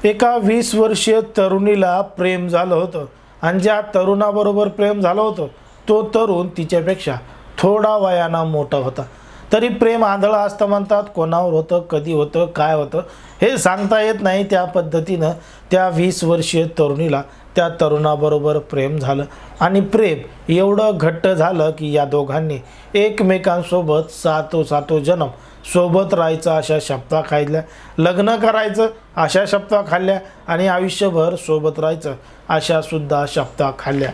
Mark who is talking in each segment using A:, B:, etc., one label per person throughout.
A: एका 20 वर्षीय तरुणीला प्रेम झालं होतं आणि ज्या तरुणाबरोबर प्रेम झालं होतं तो तरुण तिच्यापेक्षा थोडा वयानं मोठा होता। तरी प्रेम आंधळं असतं म्हणतात, कोणावर होतं, कधी होतं, काय होतं हे सांगता येत नाही। त्या पद्धतीनं त्या 20 वर्षीय तरुणीला त्या तरुणाबरोबर प्रेम झालं आणि प्रेम एवढं घट्ट झालं की या दोघांनी एकमेकांसोबत सातो जन्म सोबत राहायचं अशा शपथा खाल्ल्या, लग्न करायचं अशा शपथा खाल्ल्या आणि आयुष्यभर सोबत राहायचं अशा सुद्धा शपथा खाल्ल्या।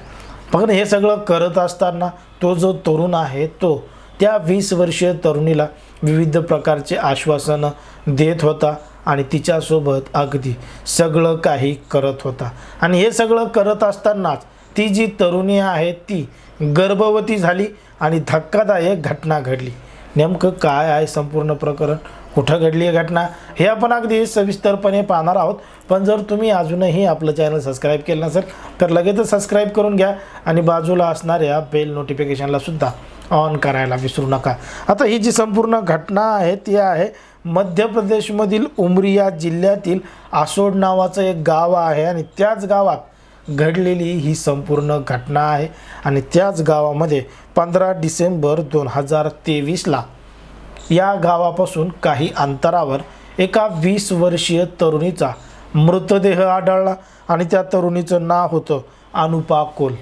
A: पण हे सगळं करत असताना तो जो तरुण आहे तो त्या 20 वर्षीय तरुणीला विविध प्रकारचे आश्वासनं देत होता आणि तिच्यासोबत अगदी सगळं काही करत होता। आणि हे सगळं करत असतानाच ती जी तरुणी आहे ती गर्भवती झाली आणि धक्कादायक घटना घडली। नेमकं काय आहे संपूर्ण प्रकरण, कुठं घडली आहे घटना हे आपण अगदी सविस्तरपणे पाहणार आहोत। पण जर तुम्ही अजूनही आपलं चॅनल सबस्क्राईब केलं नसेल तर लगेचच सबस्क्राईब करून घ्या आणि बाजूला असणाऱ्या बेल नोटिफिकेशनला सुद्धा ऑन करायला विसरू नका। आता ही जी संपूर्ण घटना आहे ती आहे मध्य प्रदेशमधील उमरिया जिल्ह्यातील आसोड नावाचं एक गाव आहे आणि त्याच गावात घडलेली ही संपूर्ण घटना आहे। आणि त्याच गावामध्ये 15 डिसेंबर 2023ला या गावापासून काही अंतरावर एका 20 वर्षीय तरुणीचा मृतदेह आढळला आणि त्या तरुणीचं नाव होतं अनुपा कोल।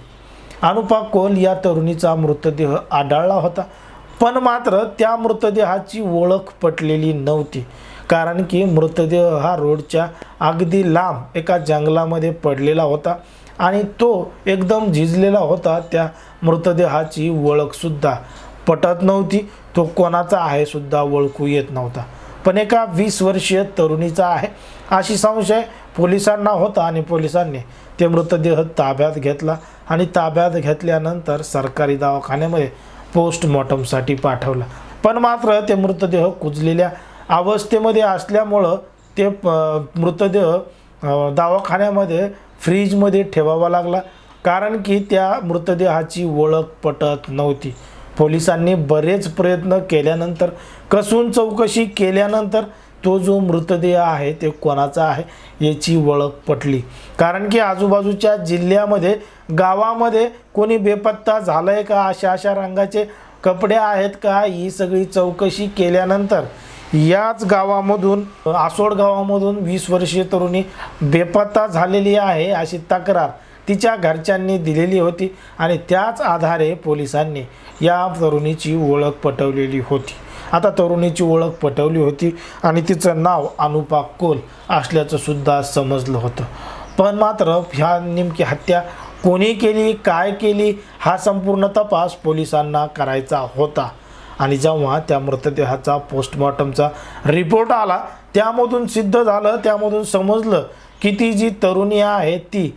A: अनुपा कोल या तरुणीचा मृतदेह आढळला होता, पण मात्र त्या मृतदेहाची ओळख पटलेली नव्हती, कारण की मृतदेह हा रोडच्या अगदी लांब एका जंगलामध्ये पडलेला होता आणि तो एकदम झिजलेला होता। त्या मृतदेहाची ओळखसुद्धा पटत नव्हती, तो कोणाचा आहे सुद्धा ओळखू येत नव्हता। पण एका 20 वर्षीय तरुणीचा आहे अशी संशय पोलिसांना होता आणि पोलिसांनी ते मृतदेह ताब्यात घेतला आणि ताब्यात घेतल्यानंतर सरकारी दवाखान्यामध्ये पोस्टमॉर्टमसाठी पाठवला। पण मात्र ते मृतदेह कुजलेल्या अवस्थेमध्ये असल्यामुळं ते मृतदेह दवाखान्यामध्ये फ्रीजमध्ये ठेवावा लागला, कारण की त्या मृतदेहाची ओळख पटत नव्हती। पोलिसांनी बरेच प्रयत्न केल्यानंतर कसून चौकशी केल्यानंतर तो जो मृतदेह आहे ते कोणाचा आहे याची ओळख पटली, कारण की आजूबाजूच्या जिल्ह्यामध्ये गावामध्ये कोणी बेपत्ता झालंय का, अशा रंगाचे कपडे आहेत का, ही सगळी चौकशी केल्यानंतर याच गावामधून आसोड गावामधून 20 वर्षीय तरुणी बेपत्ता झालेली आहे अशी तक्रार तिच्या घरच्यांनी दिलेली होती आणि त्याच आधारे पोलिसांनी या तरुणीची ओळख पटवलेली होती। आता तरुणीची ओळख पटवली होती आणि तिचं नाव अनुपा कोल असल्याचं सुद्धा समजलं होतं। पण मात्र ह्या नेमकी हत्या कोणी केली, काय केली हा संपूर्ण तपास पोलिसांना करायचा होता। आणि जेव्हा त्या मृतदेहाचा पोस्टमॉर्टमचा रिपोर्ट आला त्यामधून सिद्ध झालं, त्यामधून समजलं की ती जी तरुणी आहे ती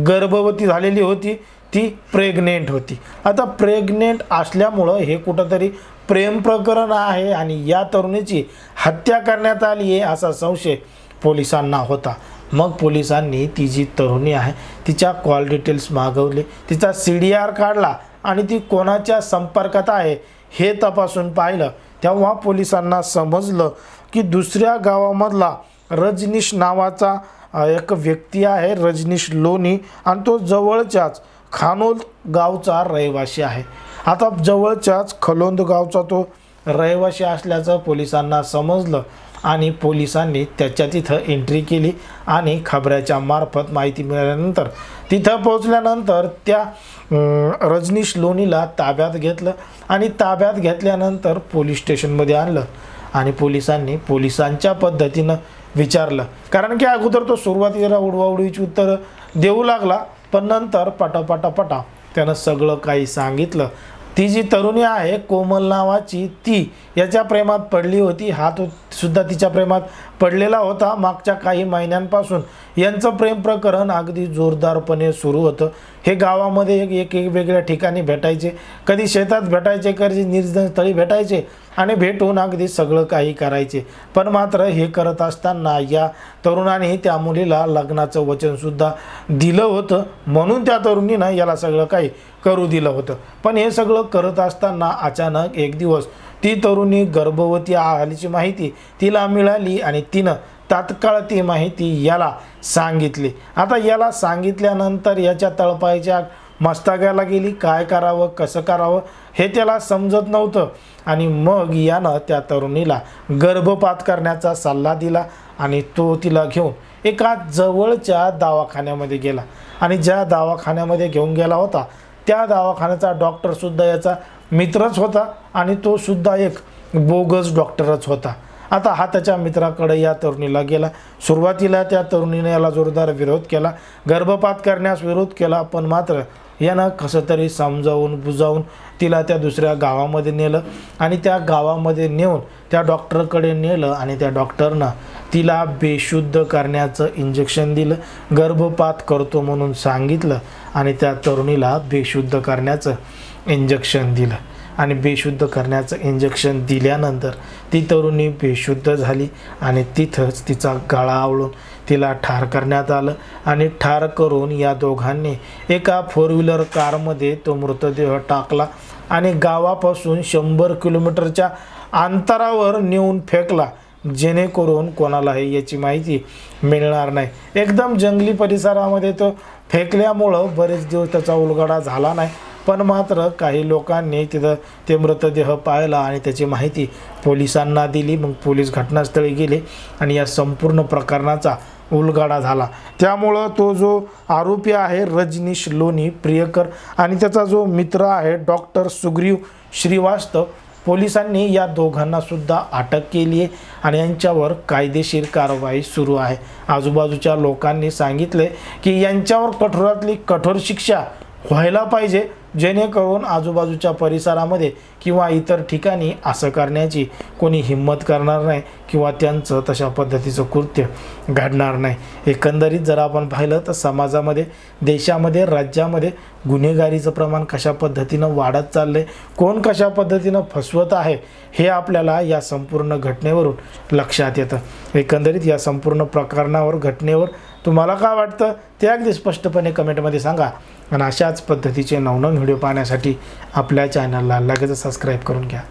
A: गर्भवती झालेली होती, ती प्रेग्नेंट होती। आता प्रेग्नेंट असल्यामुळं हे कुठंतरी प्रेम प्रकरण आहे आणि या तरुणीची हत्या करण्यात आली आहे असा संशय पोलिसांना होता। मग पोलिसांनी ती जी तरुणी आहे तिच्या कॉल डिटेल्स मागवले, तिचा CDR काढला आणि ती कोणाच्या संपर्कात आहे हे तपासून पाहिलं। तेव्हा पोलिसांना समजलं की दुसऱ्या गावामधला रजनीश नावाचा एक व्यक्ती आहे, रजनीश लोणी, आणि तो जवळच्याच खानोद गावचा रहिवासी आहे। आता जवळच्याच खलोंद गावचा तो रहिवासी असल्याचं पोलिसांना समजलं आणि पोलिसांनी त्याच्या तिथं एंट्री केली आणि खबऱ्याच्या मार्फत माहिती मिळाल्यानंतर तिथं पोहोचल्यानंतर त्या रजनीश लोणीला ताब्यात घेतलं आणि ताब्यात घेतल्यानंतर पोलीस स्टेशनमध्ये आणलं आणि पोलिसांनी पोलिसांच्या पद्धतीनं विचारलं, कारण की अगोदर तो सुरुवातीला उडवाउडवीची उत्तरं देऊ लागला, पण नंतर पटापटा त्यानं सगळं काही सांगितलं। ती जी तरुणी आहे कोमल नावाची ती याच्या प्रेमात पडली होती, हा तो सुद्धा तिच्या प्रेमात पडलेला होता। मागच्या काही महिन्यांपासून यांचं प्रेम प्रकरण अगदी जोरदारपणे सुरू होतं। हे गावामध्ये एक वेगवेगळ्या ठिकाणी भेटायचे, कधी शेतात भेटायचे, कधी निर्जन स्थळी भेटायचे आणि भेटून अगदी सगळं काही करायचे। पण मात्र हे करत असताना या तरुणाने त्या मुलीला लग्नाचं वचनसुद्धा दिलं होतं, म्हणून त्या तरुणीनं याला सगळं काही करू दिलं होतं। पण हे सगळं करत असताना अचानक एक दिवस ती तरुणी गर्भवती आल्याची माहिती तिला मिळाली आणि तिनं तात्काळ ती माहिती याला सांगितली. आता याला सांगितल्यानंतर याच्या तळपायच्या मस्तकाला गेली. काय करावं कसं करावं हे त्याला समजत नव्हतं आणि मग यानं त्या तरुणीला गर्भपात करण्याचा सल्ला दिला आणि तो तिला घेऊन एका जवळच्या दवाखान्यामध्ये गेला आणि ज्या दवाखान्यामध्ये घेऊन गेला होता त्या दवाखान्याचा डॉक्टरसुद्धा याचा मित्रच होता आणि तो सुद्धा एक बोगस डॉक्टरच होता. आता हा त्याच्या मित्राकडे या तरुणीला गेला. सुरुवातीला त्या तरुणीने याला जोरदार विरोध केला, गर्भपात करण्यास विरोध केला, पण मात्र यानं कसं तरी समजावून बुजावून तिला त्या दुसऱ्या गावामध्ये नेलं आणि त्या गावामध्ये नेऊन त्या डॉक्टरकडे नेलं आणि त्या डॉक्टरनं तिला बेशुद्ध करण्याचं इंजेक्शन दिलं, गर्भपात करतो म्हणून सांगितलं आणि त्या तरुणीला बेशुद्ध करण्याचं इंजेक्शन दिलं आणि बेशुद्ध करण्याचं इंजेक्शन दिल्यानंतर ती तरुणी बेशुद्ध झाली आणि तिथंच तिचा गळा आवळून तिला ठार करण्यात आलं आणि ठार करून या दोघांनी एका 4 व्हीलर कारमध्ये तो मृतदेह टाकला आणि गावापासून 100 किलोमीटरच्या अंतरावर नेऊन फेकला, जेणेकरून कोणालाही याची माहिती मिळणार नाही. एकदम जंगली परिसरामध्ये तो फेकल्यामुळं बरेच दिवस त्याचा उलगडा झाला नाही, पण मात्र काही लोकांनी तिथं ते मृतदेह पाहिला आणि त्याची माहिती पोलिसांना दिली. मग पोलीस घटनास्थळी गेले आणि या संपूर्ण प्रकरणाचा उलगडा झाला. त्यामुळं तो जो आरोपी आहे रजनीश लोणी प्रियकर आणि त्याचा जो मित्र आहे डॉक्टर सुग्रीव श्रीवास्तव, पोलिसांनी या दोघांना सुद्धा अटक केली आहे आणि यांच्यावर कायदेशीर कारवाई सुरू आहे. आजूबाजूच्या लोकांनी सांगितले की यांच्यावर कठोरातली कठोर शिक्षा व्हायला पाहिजे, जेणेकरून आजूबाजूच्या परिसरामध्ये किंवा इतर ठिकाणी असं करण्याची कोणी हिंमत करणार नाही किंवा त्यांचं तशा पद्धतीचं कृत्य घडणार नाही. एकंदरीत जर आपण पाहिलं तर समाजामध्ये, देशामध्ये, राज्यामध्ये गुन्हेगारीचं प्रमाण कशा पद्धतीनं वाढत चाललं आहे, कोण कशा पद्धतीनं फसवत आहे हे आपल्याला या संपूर्ण घटनेवरून लक्षात येतं. एकंदरीत या संपूर्ण प्रकरणावर, घटनेवर तुम्हाला काय वाटतं ते अगदी स्पष्टपणे कमेंटमध्ये सांगा आणि अशाच पद्धतीचे नवनवीन व्हिडिओ पाहण्यासाठी आपल्या चॅनलला लगेच सबस्क्राईब करून घ्या.